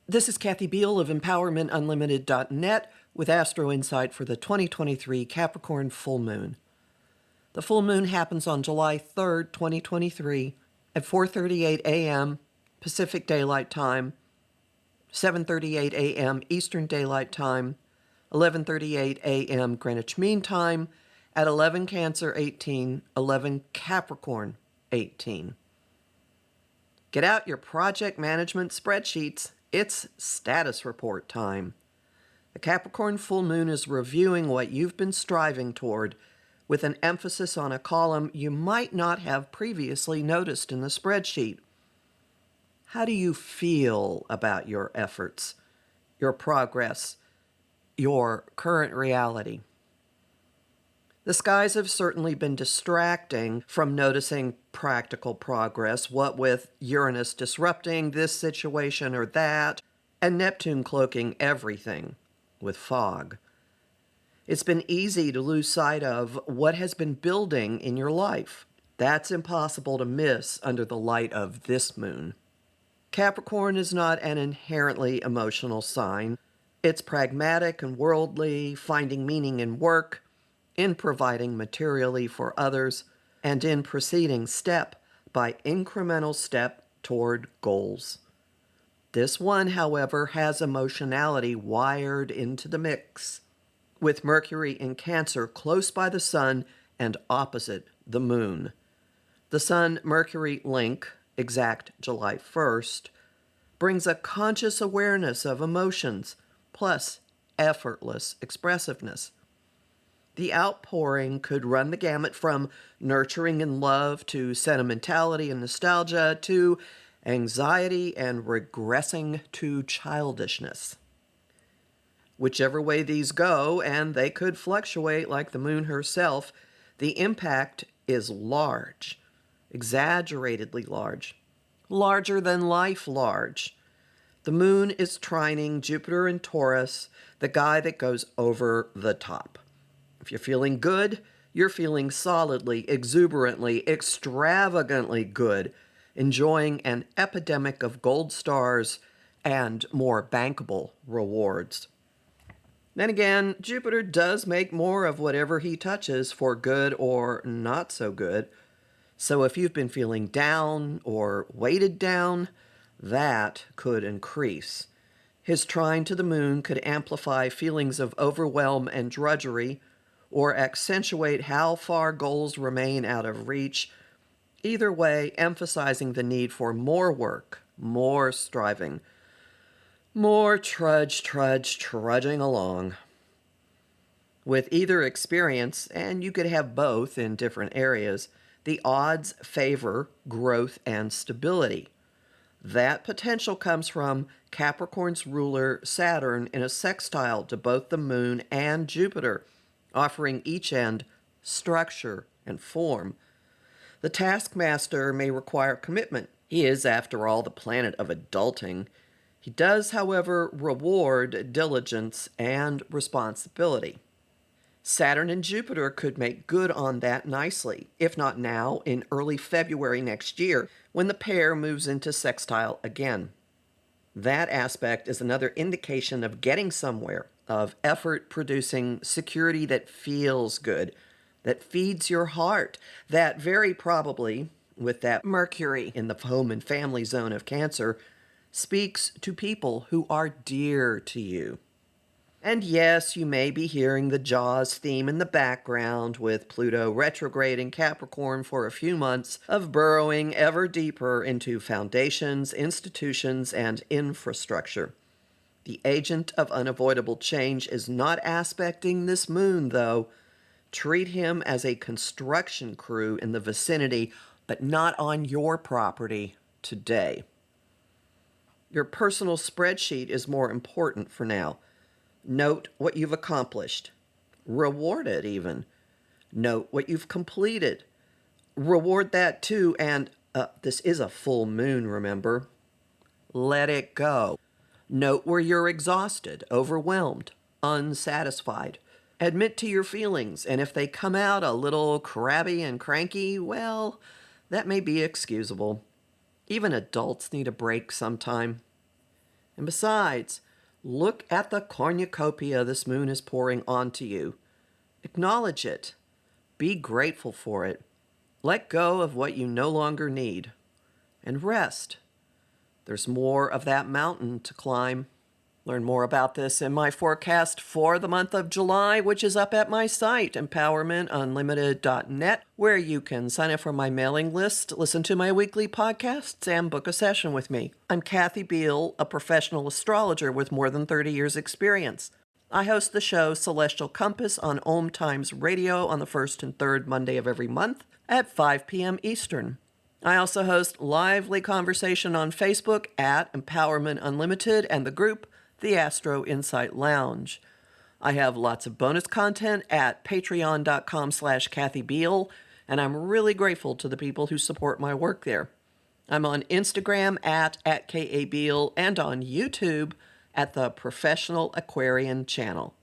This is Kathy Biehl of EmpowermentUnlimited.net with Astro-Insight for the 2023 Capricorn full moon. The full moon happens on July 3rd, 2023 at 4:38 a.m. Pacific Daylight Time, 7:38 a.m. Eastern Daylight Time, 11:38 a.m. Greenwich Mean Time, at 11 Cancer 18, 11 Capricorn 18. Get out your project management spreadsheets. It's status report time. The Capricorn full moon is reviewing what you've been striving toward, with an emphasis on a column you might not have previously noticed in the spreadsheet. How do you feel about your efforts, your progress, your current reality? The skies have certainly been distracting from noticing practical progress, what with Uranus disrupting this situation or that, and Neptune cloaking everything with fog. It's been easy to lose sight of what has been building in your life. That's impossible to miss under the light of this moon. Capricorn is not an inherently emotional sign. It's pragmatic and worldly, finding meaning in work, in providing materially for others, and in proceeding step by incremental step toward goals. This one, however, has emotionality wired into the mix, with Mercury in Cancer close by the Sun and opposite the Moon. The Sun-Mercury link, exact July 1st, brings a conscious awareness of emotions, plus effortless expressiveness. The outpouring could run the gamut from nurturing and love to sentimentality and nostalgia to anxiety and regressing to childishness. Whichever way these go, and they could fluctuate like the moon herself, the impact is large, exaggeratedly large, larger than life large. The moon is trining Jupiter in Taurus, the guy that goes over the top. If you're feeling good, you're feeling solidly, exuberantly, extravagantly good, enjoying an epidemic of gold stars and more bankable rewards. Then again, Jupiter does make more of whatever he touches for good or not so good. So if you've been feeling down or weighted down, that could increase. His trine to the moon could amplify feelings of overwhelm and drudgery, or accentuate how far goals remain out of reach, either way emphasizing the need for more work, more striving, more trudging along. With either experience, and you could have both in different areas, the odds favor growth and stability. That potential comes from Capricorn's ruler Saturn in a sextile to both the moon and Jupiter, offering each end structure and form. The taskmaster may require commitment. He is, after all, the planet of adulting. He does, however, reward diligence and responsibility. Saturn and Jupiter could make good on that nicely, if not now, in early February next year, when the pair moves into sextile again. That aspect is another indication of getting somewhere, of effort producing security that feels good, that feeds your heart, that very probably, with that Mercury in the home and family zone of Cancer, speaks to people who are dear to you. And yes, you may be hearing the Jaws theme in the background, with Pluto retrograde in Capricorn for a few months of burrowing ever deeper into foundations, institutions, and infrastructure. The agent of unavoidable change is not aspecting this moon, though. Treat him as a construction crew in the vicinity, but not on your property today. Your personal spreadsheet is more important for now. Note what you've accomplished. Reward it even. Note what you've completed. Reward that too, and this is a full moon, remember? Let it go. Note where you're exhausted, overwhelmed, unsatisfied. Admit to your feelings, and if they come out a little crabby and cranky, well, that may be excusable. Even adults need a break sometime. And besides, look at the cornucopia this moon is pouring onto you. Acknowledge it. Be grateful for it. Let go of what you no longer need. And rest. There's more of that mountain to climb. Learn more about this in my forecast for the month of July, which is up at my site, empowermentunlimited.net, where you can sign up for my mailing list, listen to my weekly podcasts, and book a session with me. I'm Kathy Biehl, a professional astrologer with more than 30 years' experience. I host the show Celestial Compass on Om Times Radio on the first and third Monday of every month at 5 p.m. Eastern. I also host lively conversation on Facebook at Empowerment Unlimited and the group the Astro-Insight Lounge. I have lots of bonus content at patreon.com/Kathy Biehl, and I'm really grateful to the people who support my work there. I'm on Instagram at KABiehl and on YouTube at the Professional Aquarian Channel.